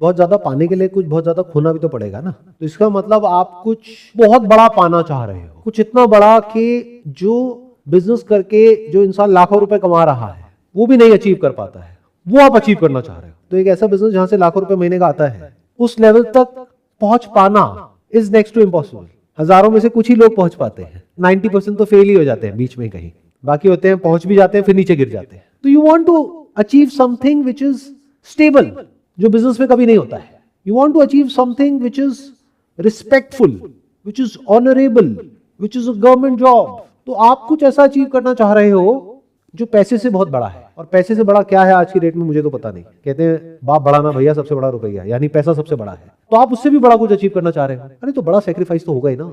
बहुत ज्यादा पाने के लिए कुछ बहुत ज्यादा खोना भी तो पड़ेगा ना। तो इसका मतलब आप कुछ बहुत बड़ा पाना चाह रहे हो, कुछ इतना बड़ा कि जो बिजनेस करके जो इंसान लाखों रुपए कमा रहा है वो भी नहीं अचीव कर पाता है, वो आप अचीव करना चाह रहे हो। तो एक ऐसा बिजनेस जहां से लाखों रुपए महीने का आता है, उस लेवल तक पहुंच पाना इज नेक्स्ट टू इम्पॉसिबल। हजारों में से कुछ ही लोग पहुंच पाते हैं, 90% तो फेल ही हो जाते हैं बीच में कहीं, बाकी होते हैं पहुंच भी जाते हैं फिर नीचे गिर जाते हैं। तो you want to achieve something which is stable, जो बिजनेस में कभी नहीं होता है। You want to achieve something which is respectful, which is honourable, which is a government job. तो आप कुछ ऐसा अचीव करना चाह रहे हो जो पैसे से बहुत बड़ा है। और पैसे से बड़ा क्या है आज की डेट में मुझे तो पता नहीं। कहते हैं बाप बड़ा ना भैया, सबसे बड़ा रुपया, यानी पैसा सबसे बड़ा है। तो आप उससे भी बड़ा कुछ अचीव करना चाह रहे हो, अरे तो बड़ा सेक्रीफाइस तो होगा ही ना,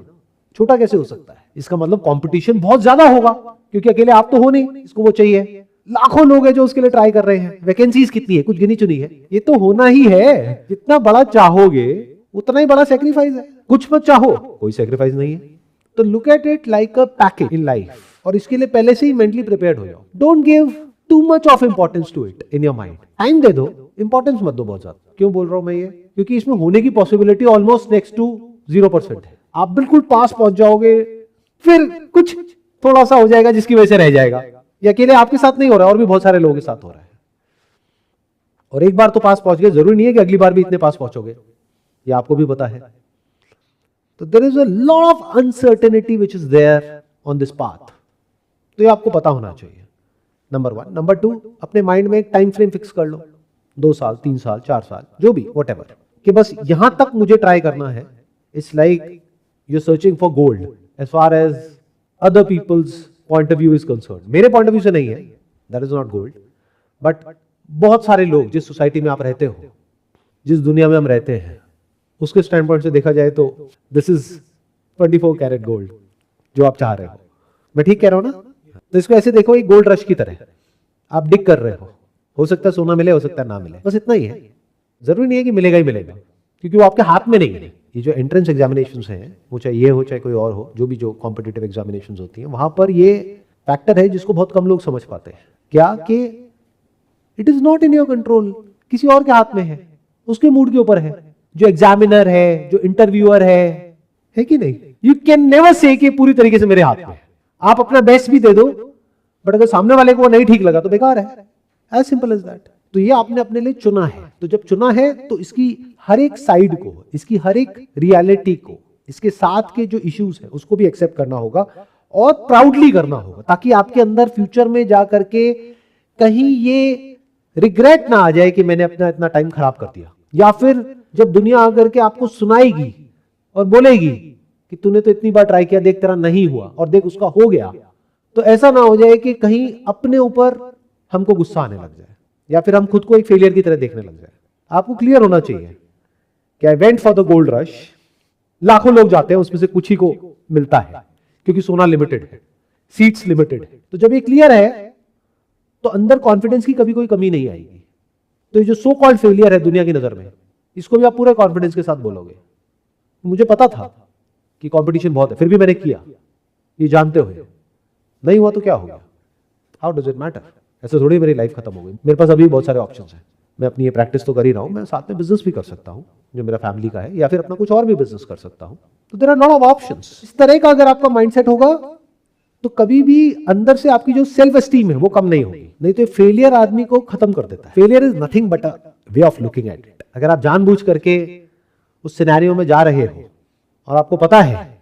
छोटा कैसे हो सकता है? इसका मतलब कंपटीशन बहुत ज्यादा होगा, क्योंकि अकेले आप तो हो नहीं, इसको वो चाहिए। लाखों लोग हैं जो उसके लिए ट्राई कर रहे हैं। वैकेंसीज कितनी है? कुछ गिनी चुनी है। ये तो होना ही है, जितना बड़ा चाहोगे उतना ही बड़ा सेक्रीफाइस है। कुछ मत चाहो, कोई सेक्रीफाइस नहीं है। तो look at it like a package in life, और इसके लिए पहले से ही मेंटली प्रिपेयर्ड हो जाओ। Don't give too much of importance to it in your mind. Time दे दो, इंपॉर्टेंस मत दो बहुत ज्यादा। क्यों बोल रहा हूं मैं ये? क्योंकि इसमें होने की पॉसिबिलिटी ऑलमोस्ट नेक्स्ट टू 0% है। आप बिल्कुल पास पहुंच जाओगे, फिर कुछ थोड़ा सा हो जाएगा जिसकी वजह से रह जाएगा। ये अकेले आपके साथ नहीं हो रहा है, और भी बहुत सारे लोगों के साथ हो रहा है। और एक बार तो पास पहुंच गए, जरूरी नहीं है कि अगली बार भी इतने पास पहुंचोगे, ये आपको भी पता है। तो there is a lot of uncertainty which is there on this path. तो ये आपको पता होना चाहिए, नंबर 1। नंबर 2, अपने माइंड में एक टाइम फ्रेम फिक्स कर लो, 2 साल, 3 साल, 4 साल, जो भी, व्हाटएवर, कि बस यहां तक मुझे ट्राई करना है। It's like you searching for gold as far as other peoples point of view is concern. मेरे पॉइंट ऑफ व्यू से नहीं है, that is not gold, but बहुत सारे लोग, जिस सोसाइटी में आप रहते हो, जिस दुनिया में हम रहते हैं, उसके स्टैंड पॉइंट से देखा जाए तो दिस इज 24 कैरेट गोल्ड जो आप चाह रहे हो। मैं ठीक कह रहा हूं ना? तो इसको ऐसे देखो, एक गोल्ड रश की तरह आप डिग कर रहे हो सकता है सोना मिले, हो सकता है ना मिले, बस इतना ही है। जरूरी नहीं है कि मिलेगा ही मिलेगा, क्योंकि वो आपके हाथ में नहीं है। ये जो एंट्रेंस एग्जामिनेशंस हैं, वो चाहे ये हो चाहे कोई और हो, जो भी जो कॉम्पिटिटिव एग्जामिनेशंस होती हैं, वहां पर ये फैक्टर है जिसको बहुत कम लोग समझ पाते हैं। क्या कि it is not in your control, किसी और के हाथ में है, उसके मूड के ऊपर है। जो एग्जामिनर है, जो इंटरव्यूअर है कि नहीं? यू कैन नेवर से कि पूरी तरीके से मेरे हाथ में। आप अपना बेस्ट भी दे दो, बट अगर सामने वाले को नहीं ठीक लगा तो बेकार है, एज सिंपल एज दैट। तो ये आपने अपने लिए चुना है। तो जब चुना है तो इसकी हर एक साइड को, इसकी हर एक रियलिटी को, इसके साथ के जो इश्यूज है उसको भी एक्सेप्ट करना होगा और प्राउडली करना होगा, ताकि आपके अंदर फ्यूचर में जा करके कहीं ये रिग्रेट ना आ जाए कि मैंने अपना इतना टाइम खराब कर दिया। या फिर जब दुनिया आकर के आपको सुनाएगी और बोलेगी कि तूने तो इतनी बार ट्राई किया, देख तेरा नहीं हुआ और देख उसका हो गया, तो ऐसा ना हो जाए कि कहीं अपने ऊपर हमको गुस्सा आने लग जाए या फिर हम खुद को एक फेलियर की तरह देखने लग जाए। आपको क्लियर होना चाहिए कि I went for the gold rush. लाखों लोग जाते हैं, उसमें से कुछ ही को मिलता है, क्योंकि सोना लिमिटेड है, सीट्स लिमिटेड है। तो जब ये क्लियर है तो अंदर कॉन्फिडेंस की कभी कोई कमी नहीं आएगी। तो ये जो सो कॉल्ड फेलियर है दुनिया की नजर में, इसको भी आप पूरे कॉन्फिडेंस के साथ बोलोगे, मुझे पता था कि कंपटीशन बहुत है, फिर भी मैंने किया, ये जानते हुए। नहीं हुआ तो क्या हो गया? How does it matter? ऐसे थोड़ी मेरी लाइफ खत्म हो गई। मेरे पास अभी बहुत सारे ऑप्शंस हैं। मैं अपनी ये प्रैक्टिस तो कर ही रहा हूं, मैं साथ में बिजनेस भी कर सकता हूं जो मेरा फैमिली का है, या फिर अपना कुछ और भी बिजनेस कर सकता हूं। तो there are lot of options. इस तरह का अगर आपका माइंडसेट होगा तो कभी भी अंदर से आपकी जो सेल्फ एस्टीम है वो कम नहीं होगी। नहीं तो फेलियर आदमी को खत्म कर देता है। Failure is nothing but a way of looking at it. अगर आप जानबूझ करके उस सिनेरियो में जा रहे हो और आपको पता है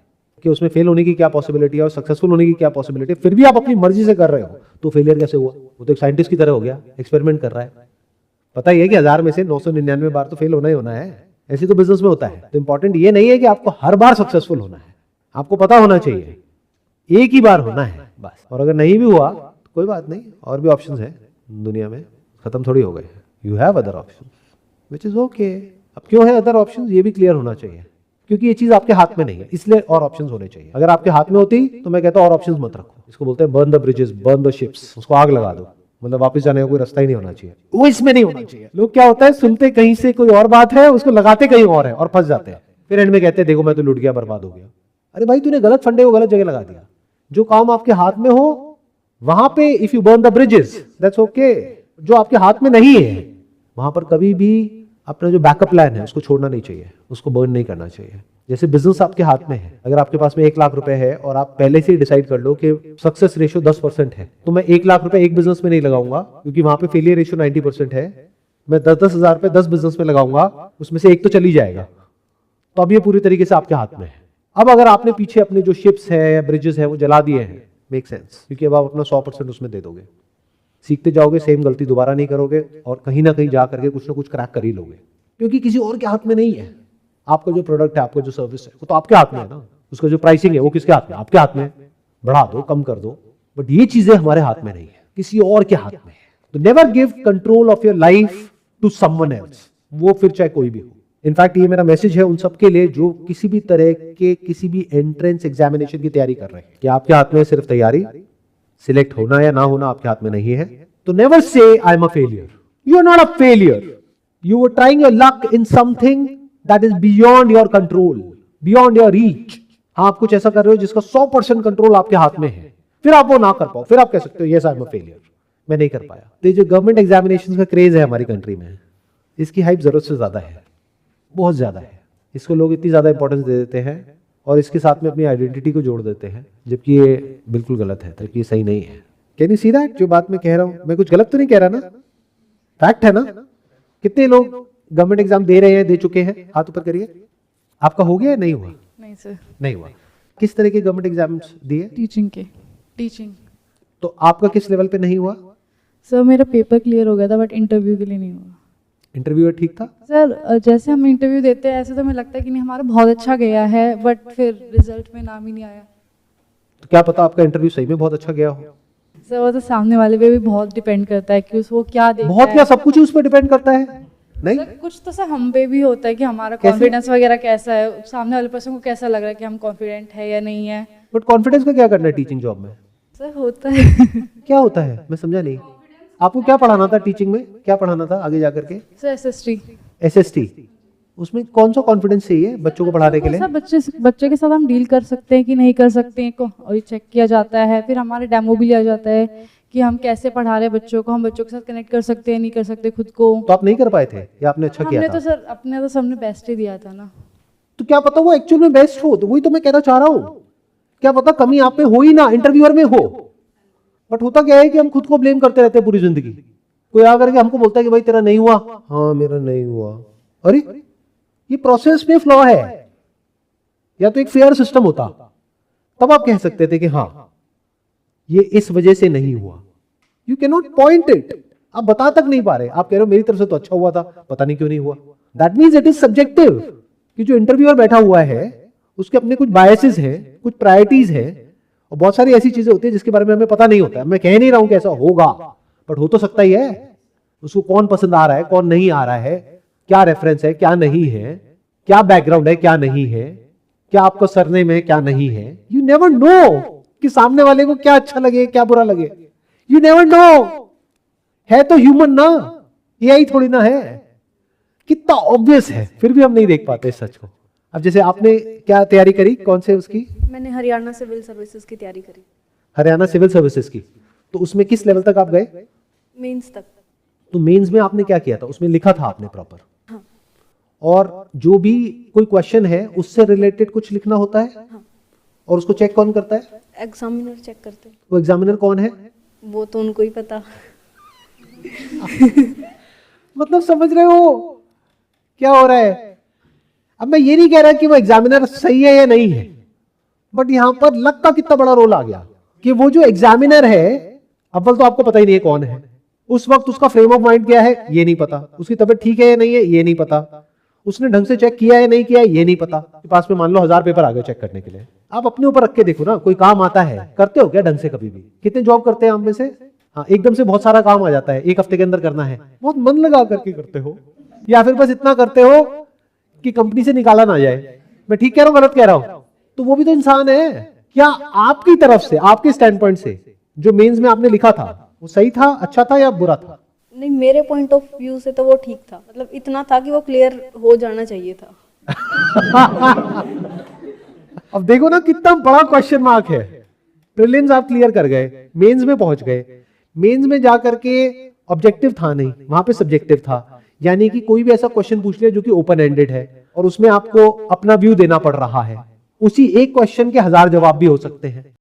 कि उसमें फेल होने की क्या पॉसिबिलिटी है और सक्सेसफुल होने की क्या पॉसिबिलिटी है, फिर भी आप अपनी मर्जी से कर रहे हो, तो फेलियर कैसे हुआ? वो तो एक साइंटिस्ट की तरह हो गया, एक्सपेरिमेंट कर रहा है। पता ही है कि 1000 में से 999 बार तो फेल होना ही होना है। ऐसे तो बिजनेस में होता है। तो इंपॉर्टेंट ये नहीं है कि आपको हर बार सक्सेसफुल होना है, आपको पता होना चाहिए एक ही बार होना है बस। और अगर नहीं भी हुआ तो कोई बात नहीं, और भी ऑप्शंस हैं दुनिया में, खत्म थोड़ी हो गए। You have other options which is okay. अब क्यों है अदर ऑप्शंस, ये भी क्लियर होना चाहिए, क्योंकि ये चीज आपके हाथ में नहीं है, इसलिए और ऑप्शंस होने चाहिए। अगर आपके हाथ में होती तो मैं कहता और ऑप्शंस मत रखो। इसको बोलते हैं burn the bridges, burn the ships. उसको आग लगा दो, मतलब वापस जाने का कोई रास्ता ही नहीं होना चाहिए। वो इसमें नहीं होना चाहिए। लोग क्या होता है, सुनते कहीं से कोई और बात है, उसको लगाते कहीं और है और फंस जाते हैं। फिर एंड में कहते हैं देखो मैं तो लुट गया, बर्बाद हो गया। अरे भाई तूने गलत फंडे को गलत जगह लगा दिया। जो काम आपके हाथ में हो वहां पे if you burn the bridges that's okay. जो आपके हाथ में नहीं है वहां पर कभी भी अपना जो बैकअप प्लान है उसको छोड़ना नहीं चाहिए, उसको बर्न नहीं करना चाहिए। जैसे बिजनेस आपके हाथ में है, अगर आपके पास में 1 लाख रुपए है और आप पहले से ही डिसाइड कर लो कि सक्सेस रेशियो 10% है, तो मैं 1 लाख रुपए एक बिजनेस में नहीं लगाऊंगा क्योंकि वहां पे फेलियर रेशियो 90% है। मैं 10-10 हजार रुपए 10 बिजनेस में लगाऊंगा, उसमें से एक तो चली जाएगा। तो अब ये पूरी तरीके से आपके हाथ में है। अब अगर आपने पीछे अपने जो शिप्स है या ब्रिजेस है वो जला दिए हैं, मेक सेंस, क्योंकि अब आप अपना 100% उसमें दे दोगे, सीखते जाओगे, सेम गलती दोबारा नहीं करोगे और कहीं ना कहीं जा करके कुछ ना कुछ क्रैक कर ही लोगे, क्योंकि किसी और के हाथ में नहीं है। आपका जो प्रोडक्ट है, आपका जो सर्विस है, वो तो आपके हाथ में है ना। उसका जो प्राइसिंग है वो किसके हाथ में? आपके हाथ में। बढ़ा दो, कम कर दो, बट ये चीजें हमारे हाथ में नहीं है, किसी और के हाथ में है। तो never give control of your life to someone else, वो फिर चाहे कोई भी हो। इनफैक्ट ये मेरा मैसेज है उन सबके लिए जो किसी भी तरह के किसी भी एंट्रेंस एग्जामिनेशन की तैयारी कर रहे हैं, कि आपके हाथ में सिर्फ तैयारी, सिलेक्ट होना या ना होना आपके हाथ में नहीं है। तो never say I am a failure. You are not a failure, you are trying your luck in something that is beyond your control, beyond your reach. आप कुछ ऐसा कर रहे हो जिसका 100% कंट्रोल आपके हाथ में है, फिर आप वो ना कर पाओ, फिर आप कह सकते हो yes I am a failure, मैं नहीं कर पाया। तो जो गवर्नमेंट एग्जामिनेशन का क्रेज है हमारी कंट्री में, इसकी हाइप जरूरत से ज्यादा है, बहुत ज्यादा है। इसको लोग इतनी ज्यादा इंपॉर्टेंस दे देते हैं और इसके साथ में अपनी आइडेंटिटी को जोड़ देते हैं, जबकि ये बिल्कुल गलत है, जबकि ये सही नहीं है। Can you see that? जो बात मैं कह रहा हूं, मैं कुछ गलत तो नहीं कह रहा ना, फैक्ट है ना। कितने लोग गवर्नमेंट एग्जाम दे रहे हैं, दे चुके हैं? हाथ ऊपर करिए। आपका हो गया? नहीं हुआ? नहीं सर, नहीं हुआ। किस तरह के गवर्नमेंट एग्जाम्स दिए? टीचिंग के। टीचिंग। तो आपका किस लेवल पे नहीं हुआ? सर मेरा पेपर क्लियर हो गया था बट इंटरव्यू के लिए नहीं हुआ। इंटरव्यूअर ठीक था? सर जैसे हम इंटरव्यू देते हैं ऐसे तो हमें लगता है कि नहीं हमारा बहुत अच्छा गया है, बट फिर रिजल्ट में नाम ही नहीं आया। तो क्या पता आपका इंटरव्यू सही में बहुत अच्छा गया हो। सर वो तो सामने वाले पे भी बहुत डिपेंड करता है कि वो क्या देखता बहुत है। क्या, सब कुछ ही उस पर डिपेंड करता है? नहीं, सर कुछ तो सर हम पे भी होता है कि हमारा कैसे? कॉन्फिडेंस वगैरह कैसा है, सामने वाले पर्सन को कैसा लग रहा है कि हम कॉन्फिडेंट है या नहीं है। बट कॉन्फिडेंस का क्या करना है टीचिंग जॉब में? सर होता है। क्या होता है, मैं समझा नहीं। आपको क्या पढ़ाना था टीचिंग में? क्या पढ़ाना था आगे जाकर के? Sir SST. एसएसटी, उसमें कौन सा कॉन्फिडेंस चाहिए बच्चों को पढ़ाने के लिए? सर बच्चे के साथ हम डील कर सकते हैं कि नहीं कर सकते हैं को और चेक किया जाता है, फिर हमारे डेमो भी लिया जाता है कि हम कैसे पढ़ा रहे बच्चों को, हम बच्चों के साथ कनेक्ट कर सकते हैं नहीं कर सकते खुद को। तो आप नहीं कर पाए थे या आपने अच्छा किया हमने था? तो सर अपने तो सबने बेस्ट ही दिया था ना। तो क्या पता वो एक्चुअल में बेस्ट हो, तो वही तो मैं कहना चाह रहा हूँ। क्या पता कमी आप में हो ही ना, इंटरव्यूअर में हो। बट होता क्या है कि हम खुद को ब्लेम करते रहते हैं पूरी जिंदगी। कोई आकर के हमको बोलता है कि भाई तेरा नहीं हुआ, हाँ मेरा नहीं हुआ। अरे ये प्रोसेस में फ्लॉ है। या तो एक फेयर सिस्टम होता, तब आप कह सकते थे कि हाँ ये इस वजह से नहीं हुआ। You can not point it, आप बता तक नहीं पा रहे। आप कह रहे हो मेरी तरफ से तो अच्छा हुआ था, पता नहीं क्यों नहीं हुआ। That means it is subjective, कि जो इंटरव्यूअर बैठा हुआ है उसके अपने कुछ बायसेस हैं, कुछ प्रायोरिटीज हैं, और बहुत सारी ऐसी चीजें होती है जिसके बारे में हमें पता नहीं होता है। मैं कह नहीं रहा हूं कि ऐसा होगा, बट हो तो सकता ही है। उसको कौन पसंद आ रहा है, कौन नहीं आ रहा है, क्या रेफरेंस है, क्या नहीं है, क्या बैकग्राउंड है, क्या नहीं है, क्या आपका सरनेम है, क्या नहीं है। यू नेवर नो कि सामने वाले को क्या अच्छा लगे, क्या बुरा लगे। You never know. है तो ह्यूमन ना, एआई थोड़ी ना है। कितना ऑब्वियस है, फिर भी हम नहीं देख पाते इस सच को। अब जैसे आपने क्या तैयारी करी, कौन से उसकी? मैंने हरियाणा सिविल सर्विसेज की तैयारी करी। हरियाणा सिविल सर्विसेज की। तो उसमें किस लेवल तक आप गए? मेंस तक। तो मेंस में आपने क्या किया था? उसमें लिखा था आपने प्रॉपर? हाँ। और जो भी कोई क्वेश्चन है उससे रिलेटेड कुछ लिखना होता है? हाँ। और उसको चेक कौन करता है? एग्जामिनर चेक करते हैं। वो एग्जामिनर कौन है? वो तो उनको ही पता। मतलब समझ रहे हो क्या हो रहा है? अब मैं ये नहीं कह रहा कि वो एग्जामिनर सही है या नहीं है, बट यहां पर लक का कितना बड़ा रोल आ गया कि वो जो एग्जामिनर है, अव्वल तो आपको पता ही नहीं है कौन है। उस वक्त उसका फ्रेम ऑफ माइंड क्या है ये नहीं पता, उसकी तबीयत ठीक है या नहीं है ये नहीं पता, उसने ढंग से चेक किया है नहीं किया ये नहीं पता। आपके पास में मान लो 1000 पेपर आ गए चेक करने के लिए, आप अपने ऊपर रख के देखो ना, कोई काम आता है? करते हो क्या ढंग से कभी भी? कितने जॉब करते हैं हम में से? हाँ, एकदम से बहुत सारा काम आ जाता है, एक हफ्ते के अंदर करना है, बहुत मन लगा करके करते हो, या फिर बस इतना करते हो कि कंपनी से निकाला ना जाए। मैं ठीक कह रहा हूं गलत कह रहा हूं? तो वो भी तो इंसान है। क्या आपकी तरफ से, आपके स्टैंड पॉइंट से जो मेंस में आपने लिखा था वो सही था, अच्छा था या बुरा था? नहीं, मेरे पॉइंट ऑफ व्यू से तो वो ठीक था। मतलब इतना था कि वो क्लियर हो जाना चाहिए था। अब देखो ना कितना बड़ा क्वेश्चन मार्क है। प्रीलिम्स आप क्लियर कर गए, मेंस में पहुंच गए, मेंस में जाकर के ऑब्जेक्टिव था नहीं, वहां पे सब्जेक्टिव था। यानी कि कोई भी ऐसा क्वेश्चन पूछ लिया जो कि ओपन एंडेड है और उसमें आपको अपना व्यू देना पड़ रहा है, उसी एक क्वेश्चन के 1000 जवाब भी हो सकते हैं।